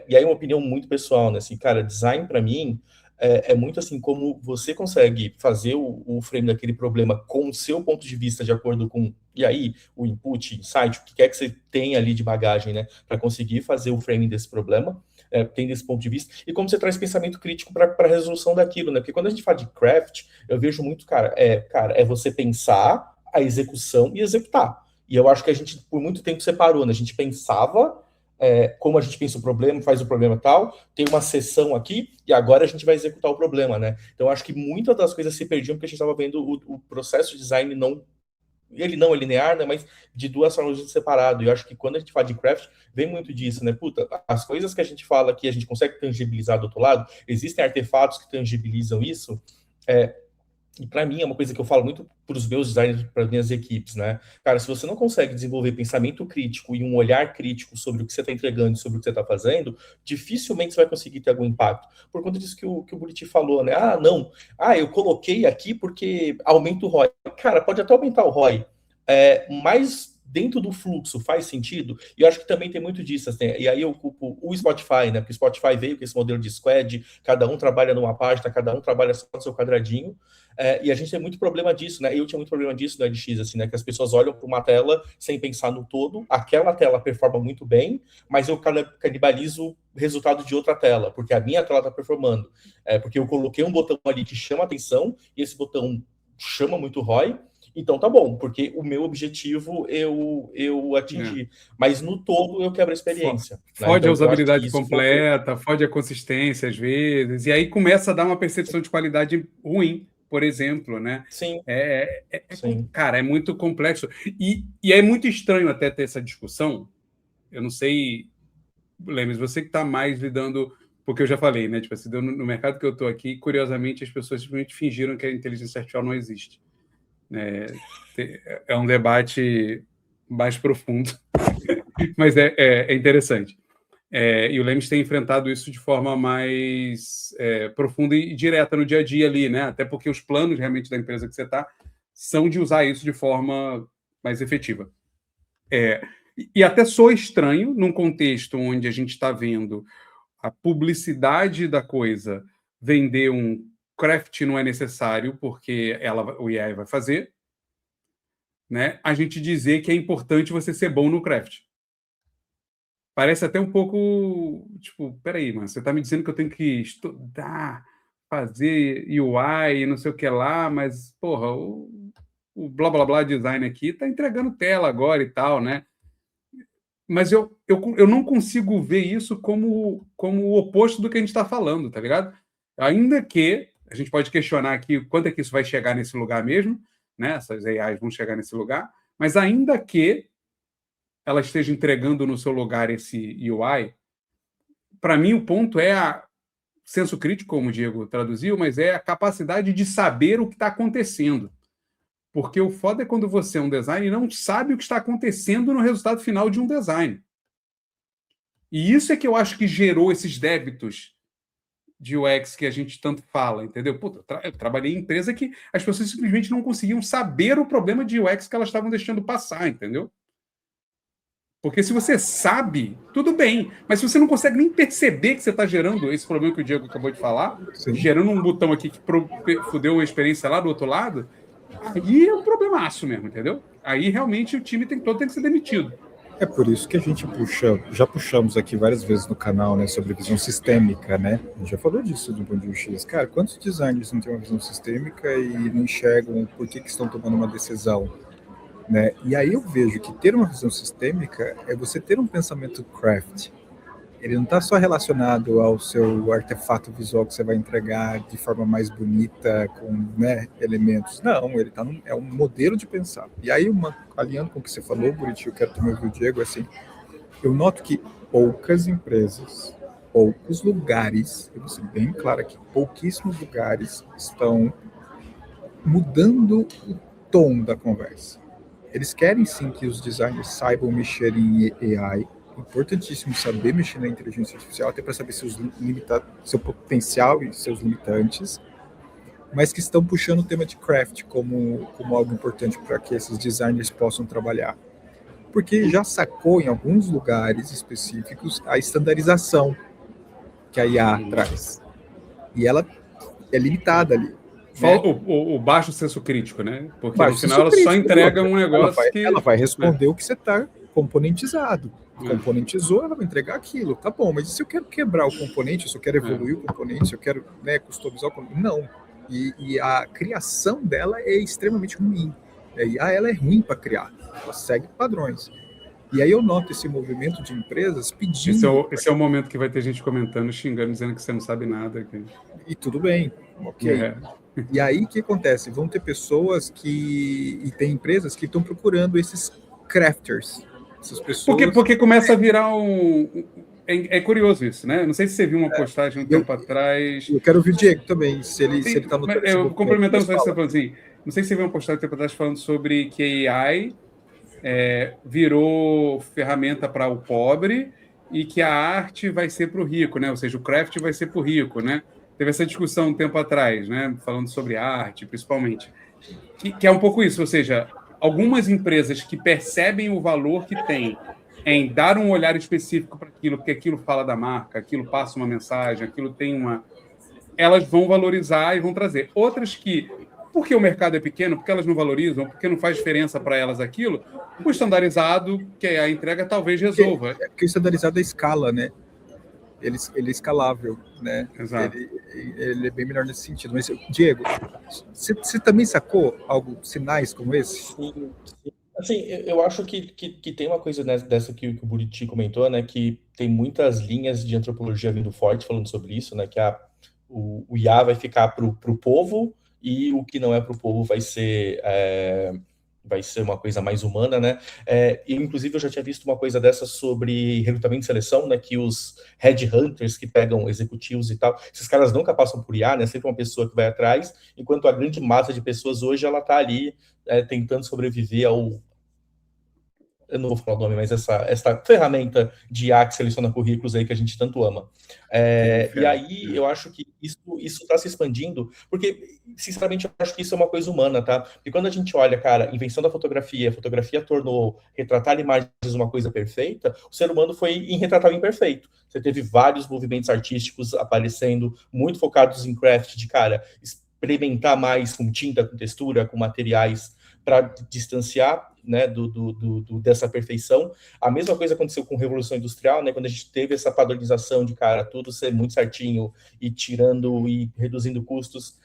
e aí uma opinião muito pessoal, né? Assim, cara, design para mim é muito assim como você consegue fazer o frame daquele problema com o seu ponto de vista de acordo com, e aí, o input, insight, o que quer que você tenha ali de bagagem, né? Para conseguir fazer o framing desse problema, tem desse ponto de vista, e como você traz pensamento crítico para a resolução daquilo, né? Porque quando a gente fala de craft, eu vejo muito, cara, é você pensar a execução e executar. E eu acho que a gente, por muito tempo, separou, né? A gente pensava como a gente pensa o problema, faz o problema tal, tem uma sessão aqui, e agora a gente vai executar o problema, né? Então, acho que muitas das coisas se perdiam porque a gente estava vendo o processo de design ele não é linear, né, mas de duas formas separadas. E eu acho que quando a gente fala de craft, vem muito disso, né? Puta, as coisas que a gente fala que a gente consegue tangibilizar do outro lado, existem artefatos que tangibilizam isso, e para mim é uma coisa que eu falo muito para os meus designers, para as minhas equipes, né? Cara, se você não consegue desenvolver pensamento crítico e um olhar crítico sobre o que você está entregando, sobre o que você está fazendo, dificilmente você vai conseguir ter algum impacto. Por conta disso que o Buriti falou, né? Não. Eu coloquei aqui porque aumenta o ROI. Cara, pode até aumentar o ROI, mas dentro do fluxo faz sentido? E eu acho que também tem muito disso, assim, e aí eu culpo o Spotify, né? Porque o Spotify veio com esse modelo de squad, cada um trabalha numa página, cada um trabalha só no seu quadradinho, e a gente tem muito problema disso, né? Eu tinha muito problema disso no LX, assim, né? Que as pessoas olham para uma tela sem pensar no todo, aquela tela performa muito bem, mas eu canibalizo o resultado de outra tela, porque a minha tela está performando. Porque eu coloquei um botão ali que chama atenção, e esse botão chama muito ROI, então tá bom, porque o meu objetivo eu atingi. Mas no todo eu quebro a experiência. Fode então, a usabilidade completa, fode a consistência às vezes, e aí começa a dar uma percepção de qualidade ruim, por exemplo, né? Sim. Sim. Cara, é muito complexo. E é muito estranho até ter essa discussão. Eu não sei, Lemes, você que está mais lidando, porque eu já falei, né? Tipo assim, no mercado que eu estou aqui, curiosamente, as pessoas simplesmente fingiram que a inteligência artificial não existe. É um debate mais profundo, mas é interessante. E o Lemes tem enfrentado isso de forma mais profunda e direta no dia a dia ali, né? Até porque os planos realmente da empresa que você está são de usar isso de forma mais efetiva. E até soa estranho num contexto onde a gente está vendo a publicidade da coisa vender um craft não é necessário porque o AI vai fazer, né? A gente dizer que é importante você ser bom no craft. Parece até um pouco, tipo, peraí, mano, você está me dizendo que eu tenho que estudar, fazer UI e não sei o que lá, mas, porra, o blá blá blá design aqui está entregando tela agora e tal, né? Mas eu não consigo ver isso como o oposto do que a gente está falando, tá ligado? Ainda que a gente pode questionar aqui quanto é que isso vai chegar nesse lugar mesmo, né? Essas AIs vão chegar nesse lugar, mas ainda que ela esteja entregando no seu lugar esse UI, para mim o ponto é senso crítico, como o Diego traduziu, mas é a capacidade de saber o que está acontecendo. Porque o foda é quando você é um designer e não sabe o que está acontecendo no resultado final de um design. E isso é que eu acho que gerou esses débitos de UX que a gente tanto fala, entendeu? Puta, eu trabalhei em empresa que as pessoas simplesmente não conseguiam saber o problema de UX que elas estavam deixando passar, entendeu? Porque se você sabe, tudo bem. Mas se você não consegue nem perceber que você está gerando esse problema que o Diego acabou de falar, Sim. gerando um botão aqui que fudeu uma experiência lá do outro lado, aí é um problemaço mesmo, entendeu? Aí realmente o time todo tem que ser demitido. É por isso que a gente já puxamos aqui várias vezes no canal, né, sobre visão sistêmica, né? A gente já falou disso do Bom Dia X. Cara, quantos designers não têm uma visão sistêmica e não enxergam por que estão tomando uma decisão, né? E aí eu vejo que ter uma visão sistêmica é você ter um pensamento craft. Ele não está só relacionado ao seu artefato visual que você vai entregar de forma mais bonita, com, né, elementos. Não, ele é um modelo de pensar. E aí, alinhando com o que você falou, Buriti, eu quero também ouvir o Diego, assim, eu noto que poucas empresas, poucos lugares, eu vou ser bem claro aqui, pouquíssimos lugares estão mudando o tom da conversa. Eles querem sim que os designers saibam mexer em AI, importantíssimo saber mexer na inteligência artificial, até para saber seu potencial e seus limitantes, mas que estão puxando o tema de craft como algo importante para que esses designers possam trabalhar. Porque já sacou em alguns lugares específicos a estandarização que a IA traz. E ela é limitada ali. O baixo senso crítico, né? Porque baixo no final ela só entrega um negócio ela vai responder o que você está componentizado. Componentizou, ela vai entregar aquilo. Tá bom, mas e se eu quero quebrar o componente, se eu quero evoluir o componente, se eu quero, né, customizar o componente? Não. E a criação dela é extremamente ruim. E ela é ruim para criar. Ela segue padrões. E aí eu noto esse movimento de empresas pedindo... Esse é o momento que vai ter gente comentando, xingando, dizendo que você não sabe nada. E tudo bem, ok. E aí o que acontece? Vão ter pessoas e tem empresas que estão procurando esses crafters. Essas pessoas... Porque começa a virar um... É curioso isso, né? Não sei se você viu uma postagem um tempo atrás. Eu quero ouvir o Diego também, se ele está no... Eu complementando só isso que você falou assim, não sei se você viu uma postagem um tempo atrás falando sobre que a AI virou ferramenta para o pobre e que a arte vai ser para o rico, né? Ou seja, o craft vai ser para o rico, né? Teve essa discussão um tempo atrás, né? Falando sobre arte, principalmente. Que é um pouco isso, ou seja, algumas empresas que percebem o valor que tem em dar um olhar específico para aquilo, porque aquilo fala da marca, aquilo passa uma mensagem, aquilo tem uma... Elas vão valorizar e vão trazer. Outras que, porque o mercado é pequeno, porque elas não valorizam, porque não faz diferença para elas aquilo, o estandarizado, que é a entrega, talvez resolva. Porque o estandarizado é escala, né? Ele é escalável, né? Exato. Ele é bem melhor nesse sentido. Mas, Diego, você também sacou sinais como esse? Sim. Assim, eu acho que tem uma coisa dessa que o Buriti comentou, né? Que tem muitas linhas de antropologia vindo forte falando sobre isso, né? Que o IA vai ficar para o povo e o que não é para o povo vai ser uma coisa mais humana, né? E, inclusive, eu já tinha visto uma coisa dessa sobre recrutamento e seleção, né? Que os headhunters que pegam executivos e tal, esses caras nunca passam por IA, né? Sempre uma pessoa que vai atrás, enquanto a grande massa de pessoas hoje, ela tá ali tentando sobreviver eu não vou falar o nome, mas essa ferramenta de IA que seleciona currículos aí que a gente tanto ama. E aí eu acho que isso está se expandindo, porque, sinceramente, eu acho que isso é uma coisa humana, tá? E quando a gente olha, cara, invenção da fotografia, a fotografia tornou retratar imagens uma coisa perfeita, o ser humano foi em retratar o imperfeito. Você teve vários movimentos artísticos aparecendo, muito focados em craft, de, cara, experimentar mais com tinta, com textura, com materiais, para distanciar, né, dessa perfeição. A mesma coisa aconteceu com a Revolução Industrial, né, quando a gente teve essa padronização de, cara, tudo ser muito certinho e tirando e reduzindo custos,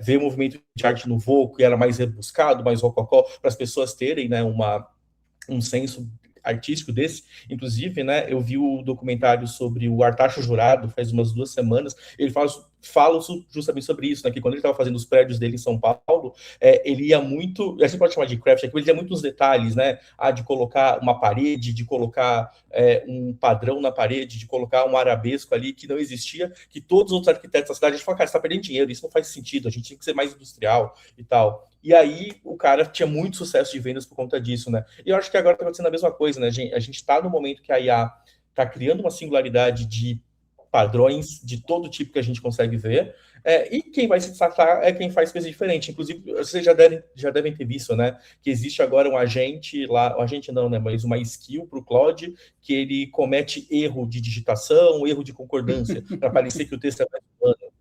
ver o movimento de arte no Nouveau, que era mais rebuscado, mais rococó, para as pessoas terem, né, um senso artístico desse. Inclusive, né, eu vi o documentário sobre o Artacho Jurado faz umas 2 semanas. Ele fala justamente sobre isso, né, que quando ele estava fazendo os prédios dele em São Paulo, ele ia muito, a gente pode chamar de craft aqui, ele ia muito nos detalhes, né, de colocar uma parede, de colocar um padrão na parede, de colocar um arabesco ali que não existia, que todos os outros arquitetos da cidade falaram, cara, você está perdendo dinheiro, isso não faz sentido, a gente tem que ser mais industrial e tal. E aí o cara tinha muito sucesso de vendas por conta disso, né? E eu acho que agora está acontecendo a mesma coisa, né? A gente está no momento que a IA está criando uma singularidade de padrões de todo tipo que a gente consegue ver, e quem vai se destacar é quem faz coisa diferente. Inclusive, vocês já devem ter visto, né, que existe agora um agente lá, um agente não, né, mas uma skill para o Claude, que ele comete erro de digitação, erro de concordância, para parecer que o texto é mais humano.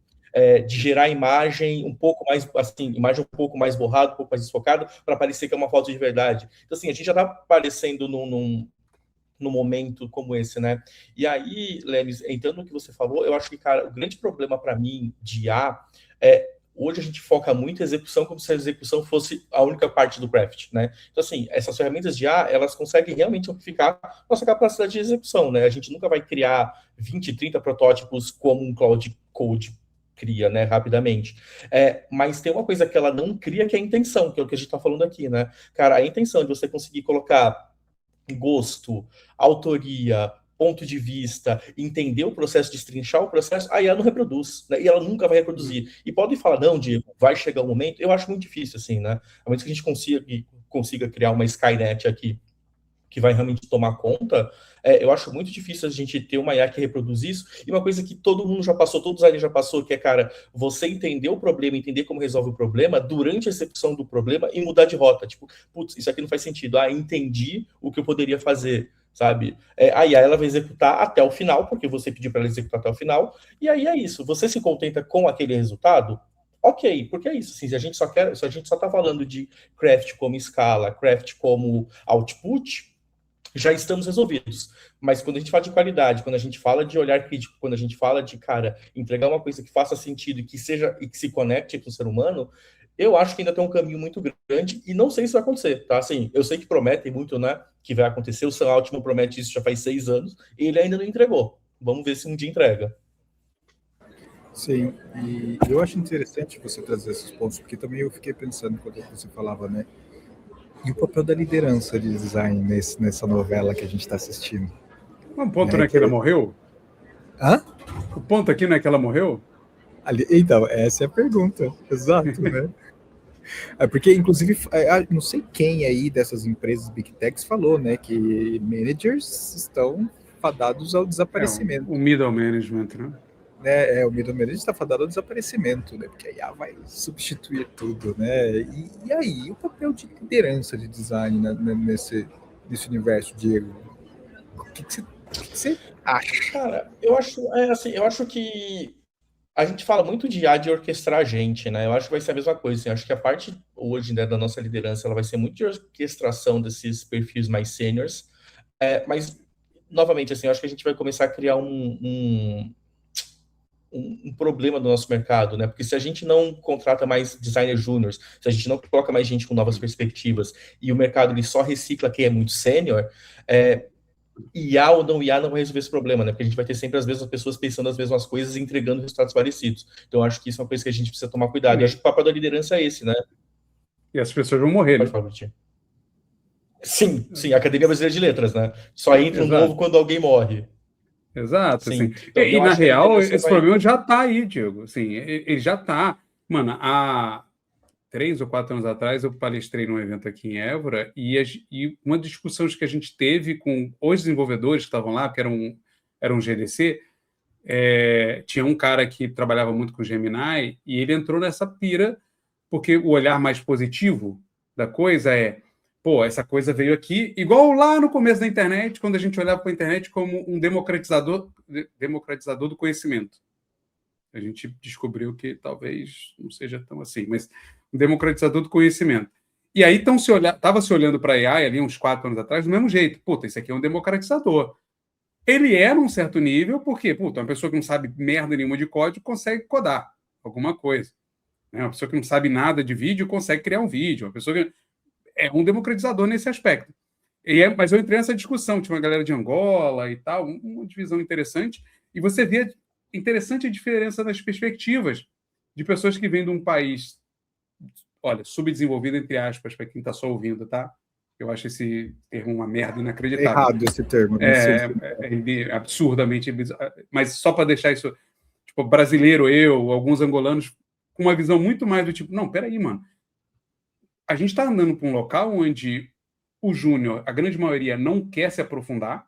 De gerar imagem um pouco mais, assim, imagem um pouco mais borrada, um pouco mais desfocada, para parecer que é uma foto de verdade. Então, assim, a gente já está aparecendo num momento como esse, né? E aí, Lemes, entrando no que você falou, eu acho que, cara, o grande problema para mim de IA hoje a gente foca muito em execução como se a execução fosse a única parte do craft, né? Então, assim, essas ferramentas de IA, elas conseguem realmente amplificar nossa capacidade de execução, né? A gente nunca vai criar 20, 30 protótipos como um Cloud Code cria, né, rapidamente. Mas tem uma coisa que ela não cria, que é a intenção, que é o que a gente está falando aqui, né? Cara, a intenção de você conseguir colocar gosto, autoria, ponto de vista, entender o processo, destrinchar o processo, aí ela não reproduz, né? E ela nunca vai reproduzir. E podem falar, não, Diego, vai chegar um momento, eu acho muito difícil, assim, né? A menos que a gente consiga criar uma Skynet aqui, que vai realmente tomar conta, eu acho muito difícil a gente ter uma IA que reproduz isso, e uma coisa que todo mundo já passou, todos ali já passou, que é, cara, você entender o problema, entender como resolve o problema, durante a execução do problema, e mudar de rota, tipo, putz, isso aqui não faz sentido, entendi o que eu poderia fazer, sabe? A IA, ela vai executar até o final, porque você pediu para ela executar até o final, e aí é isso, você se contenta com aquele resultado? Ok, porque é isso, assim, se a gente só está falando de craft como escala, craft como output, já estamos resolvidos. Mas quando a gente fala de qualidade, quando a gente fala de olhar crítico, quando a gente fala de, cara, entregar uma coisa que faça sentido e que se conecte com o ser humano, eu acho que ainda tem um caminho muito grande e não sei se vai acontecer, tá? Assim, eu sei que prometem muito, né, que vai acontecer. O Sam Altman promete isso já faz 6 anos e ele ainda não entregou. Vamos ver se um dia entrega. Sim, e eu acho interessante você trazer esses pontos, porque também eu fiquei pensando quando você falava, né? E o papel da liderança de design nessa novela que a gente está assistindo? O ponto não é que ela morreu? Hã? O ponto aqui não é que ela morreu? Então, essa é a pergunta, exato, né? Porque, inclusive, não sei quem aí dessas empresas Big Techs falou, né, que managers estão fadados ao desaparecimento. O middle management, né? O middle management está fadado ao desaparecimento, né? Porque a IA vai substituir tudo, né? E aí, o papel de liderança de design, né, nesse universo, Diego? O que você acha? Cara, eu acho que a gente fala muito de IA de orquestrar a gente, né? Eu acho que vai ser a mesma coisa. Assim, acho que a parte hoje, né, da nossa liderança ela vai ser muito de orquestração desses perfis mais seniors. Mas, novamente, assim, eu acho que a gente vai começar a criar um problema do nosso mercado, né? Porque se a gente não contrata mais designers júniors, se a gente não coloca mais gente com novas perspectivas e o mercado ele só recicla quem é muito sênior, IA ou não IA não vai resolver esse problema, né? Porque a gente vai ter sempre as mesmas pessoas pensando as mesmas coisas e entregando resultados parecidos. Então, eu acho que isso é uma coisa que a gente precisa tomar cuidado. Eu acho que o papel da liderança é esse, né? E as pessoas vão morrer. Pode falar, Bertinho. Sim, a Academia Brasileira de Letras, né? Só entra um novo quando alguém morre. Exato, sim. Assim. Então, e na real, esse problema já está aí, Diego. Assim, ele já está. Mano, há 3 ou 4 anos atrás eu palestrei num evento aqui em Évora e uma discussão que a gente teve com os desenvolvedores que estavam lá, que era um GDC, tinha um cara que trabalhava muito com Gemini e ele entrou nessa pira porque o olhar mais positivo da coisa pô, essa coisa veio aqui, igual lá no começo da internet, quando a gente olhava para a internet como um democratizador do conhecimento. A gente descobriu que talvez não seja tão assim, mas um democratizador do conhecimento. E aí estava se olhando para a AI ali uns 4 anos atrás do mesmo jeito. Puta, esse aqui é um democratizador. Ele num certo nível, porque uma pessoa que não sabe merda nenhuma de código consegue codar alguma coisa. Né? Uma pessoa que não sabe nada de vídeo consegue criar um vídeo. Uma pessoa que é um democratizador nesse aspecto. Mas eu entrei nessa discussão, tinha uma galera de Angola e tal, uma divisão interessante, e você vê interessante a diferença nas perspectivas de pessoas que vêm de um país, olha, subdesenvolvido, entre aspas, para quem está só ouvindo, tá? Eu acho esse termo uma merda inacreditável. Errado esse termo. É absurdamente... Mas só para deixar isso... Tipo, brasileiro, alguns angolanos, com uma visão muito mais do tipo, não, peraí, mano. A gente está andando para um local onde o júnior, a grande maioria, não quer se aprofundar,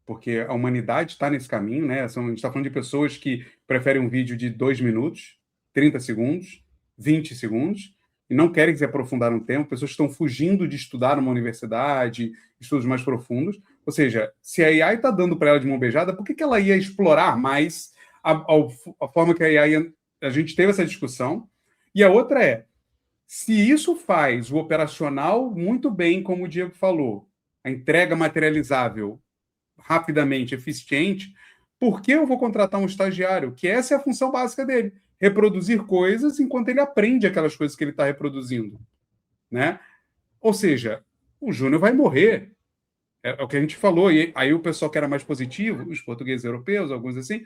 porque a humanidade está nesse caminho, né? A gente está falando de pessoas que preferem um vídeo de 2 minutos, 30 segundos, 20 segundos, e não querem se aprofundar no tempo, pessoas que estão fugindo de estudar numa universidade, estudos mais profundos. Ou seja, se a AI está dando para ela de mão beijada, por que ela ia explorar mais a forma que a AI... A gente teve essa discussão. E a outra é, se isso faz o operacional muito bem, como o Diego falou, a entrega materializável rapidamente, eficiente, por que eu vou contratar um estagiário? Que essa é a função básica dele, reproduzir coisas enquanto ele aprende aquelas coisas que ele está reproduzindo, né? Ou seja, o Júnior vai morrer. É o que a gente falou. E aí o pessoal que era mais positivo, os portugueses europeus, alguns assim,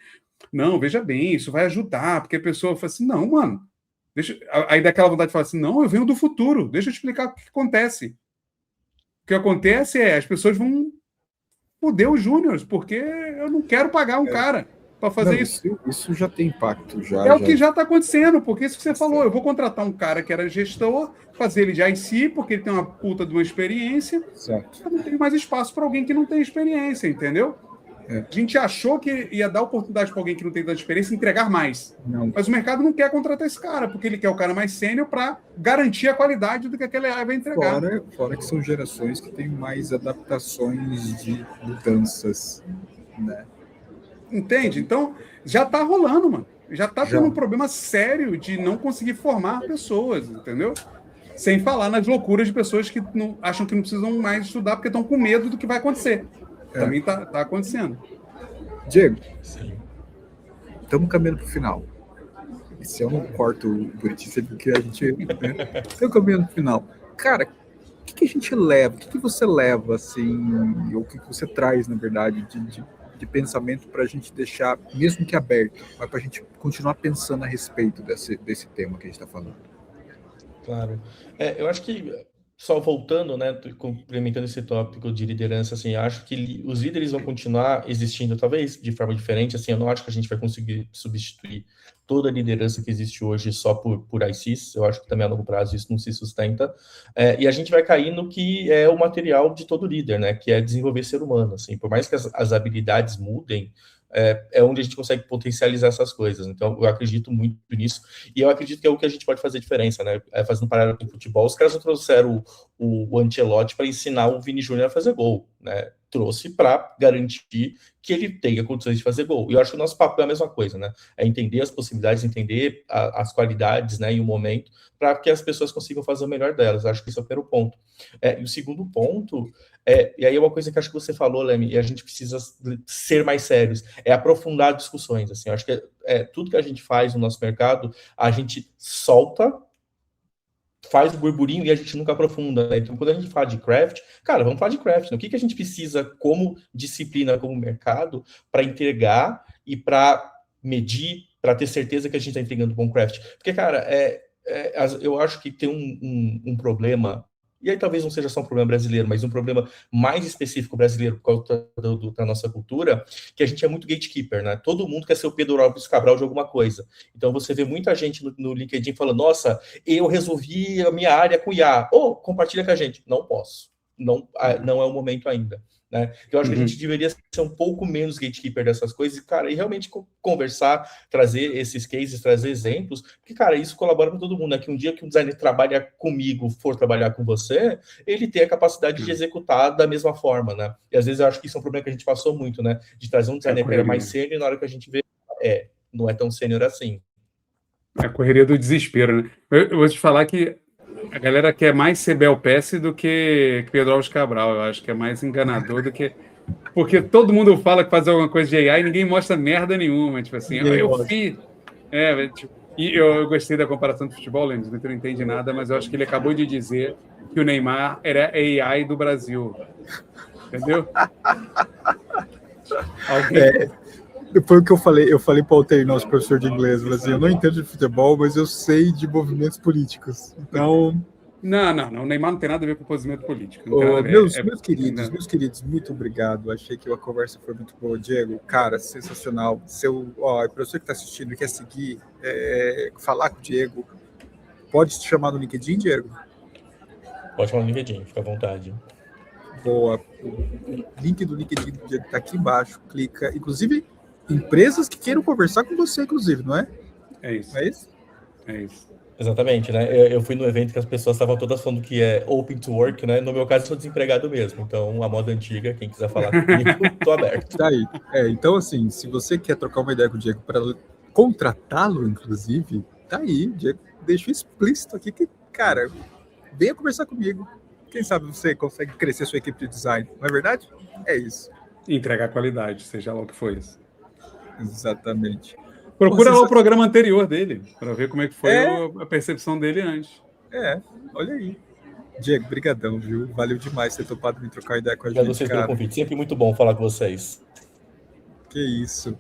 não, veja bem, isso vai ajudar, porque a pessoa fala assim, não, mano, aí dá aquela vontade de falar assim, não, eu venho do futuro, deixa eu explicar o que acontece. O que acontece é, as pessoas vão foder os júniores, porque eu não quero pagar um cara para fazer isso. Isso já tem impacto. O que já está acontecendo, porque isso que você falou, eu vou contratar um cara que era gestor, fazer ele de IC, porque ele tem uma puta de uma experiência, eu não tenho mais espaço para alguém que não tem experiência, entendeu? A gente achou que ia dar oportunidade para alguém que não tem tanta experiência entregar mais. Não. Mas o mercado não quer contratar esse cara, porque ele quer o cara mais sênior para garantir a qualidade do que aquele AI vai entregar. Fora que são gerações que têm mais adaptações de mudanças, né? Entende? Então, já está rolando, mano. Já está tendo um problema sério de não conseguir formar pessoas, entendeu? Sem falar nas loucuras de pessoas que acham que não precisam mais estudar porque estão com medo do que vai acontecer. Também está acontecendo. Diego, estamos caminhando para o final. E se eu não corto o Buriti, porque a gente... Estamos caminhando para o final. Cara, o que a gente leva? O que você leva, assim, ou o que você traz, na verdade, de pensamento para a gente deixar, mesmo que aberto, mas para a gente continuar pensando a respeito desse tema que a gente está falando? Claro. Eu acho que, só voltando, né, complementando esse tópico de liderança, assim, acho que os líderes vão continuar existindo, talvez de forma diferente, assim, eu não acho que a gente vai conseguir substituir toda a liderança que existe hoje só por ICs, eu acho que também a longo prazo isso não se sustenta, e a gente vai cair no que é o material de todo líder, né, que é desenvolver ser humano, assim, por mais que as habilidades mudem, onde a gente consegue potencializar essas coisas. Então, eu acredito muito nisso. E eu acredito que é o que a gente pode fazer diferença, né? Fazendo um paralelo com o futebol, os caras não trouxeram o Ancelotti para ensinar o Vini Júnior a fazer gol, né? Trouxe para garantir que ele tenha condições de fazer gol. E eu acho que o nosso papel é a mesma coisa, né? É entender as possibilidades, entender as qualidades, né, e o momento, para que as pessoas consigam fazer o melhor delas. Eu acho que esse é o primeiro ponto. E o segundo ponto, e aí é uma coisa que acho que você falou, Leme, e a gente precisa ser mais sérios, é aprofundar discussões. Assim, eu acho que tudo que a gente faz no nosso mercado, a gente solta, faz o burburinho e a gente nunca aprofunda, né? Então, quando a gente fala de craft, cara, vamos falar de craft, né? O que a gente precisa como disciplina, como mercado, para entregar e para medir, para ter certeza que a gente está entregando bom craft? Porque, cara, eu acho que tem um problema, e aí talvez não seja só um problema brasileiro, mas um problema mais específico brasileiro por causa da nossa cultura, que a gente é muito gatekeeper, né? Todo mundo quer ser o Pedro Álvares Cabral de alguma coisa. Então você vê muita gente no LinkedIn falando, nossa, eu resolvi a minha área com IA. Compartilha com a gente. Não posso. Não é o momento ainda. Né? Eu acho que a gente deveria ser um pouco menos gatekeeper dessas coisas, cara, e realmente conversar, trazer esses cases, trazer exemplos, porque, cara, isso colabora com todo mundo, né? Que um dia que um designer trabalha comigo, for trabalhar com você, ele tem a capacidade de executar da mesma forma, né? E às vezes eu acho que isso é um problema que a gente passou muito, né? De trazer um designer que era mais sênior e na hora que a gente vê, não é tão sênior assim. É a correria do desespero, né? Eu vou te falar que a galera quer mais ser Bel Pesce do que Pedro Álvares Cabral. Eu acho que é mais enganador do que... Porque todo mundo fala que faz alguma coisa de AI e ninguém mostra merda nenhuma. Tipo assim, eu fiz... E eu gostei da comparação do futebol, Lendes, não entende nada, mas eu acho que ele acabou de dizer que o Neymar era AI do Brasil. Entendeu? Foi o que eu falei para o Altair, nosso professor de inglês, assim, eu não entendo de futebol, mas eu sei de movimentos políticos. Então... Não, o Neymar não tem nada a ver com o posicionamento político. Meus queridos, muito obrigado. Achei que a conversa foi muito boa. Diego, cara, sensacional. A pessoa que está assistindo e quer seguir, falar com o Diego, pode te chamar no LinkedIn, Diego? Pode chamar no LinkedIn, fica à vontade. Boa. O link do LinkedIn do Diego tá aqui embaixo. Clica. Inclusive, empresas que queiram conversar com você, inclusive, não é? É isso. É isso? É isso. Exatamente, né? Eu fui no evento que as pessoas estavam todas falando que é open to work, né? No meu caso, eu sou desempregado mesmo. Então, a moda antiga, quem quiser falar comigo, tô aberto. Tá aí. Então, assim, se você quer trocar uma ideia com o Diego para contratá-lo, inclusive, tá aí. O Diego deixou explícito aqui que, cara, venha conversar comigo. Quem sabe você consegue crescer sua equipe de design, não é verdade? É isso. Entregar qualidade, seja lá o que for isso. Exatamente. Procura lá o programa anterior dele, para ver como é que foi a percepção dele antes. Olha aí. Diego, brigadão, viu? Valeu demais ter topado me trocar ideia com a gente, Obrigado a vocês pelo convite. Sempre muito bom falar com vocês. Que isso.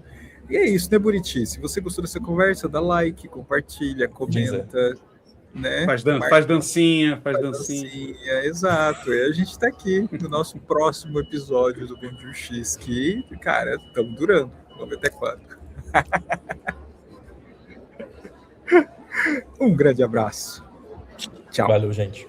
E é isso, né, Buriti? Se você gostou dessa conversa, dá like, compartilha, comenta, né? Faz dancinha. Exato. E a gente tá aqui no nosso próximo episódio do Bom Dia X, que, cara, estamos durando. Vamos ver até quando. Um grande abraço. Tchau. Valeu, gente.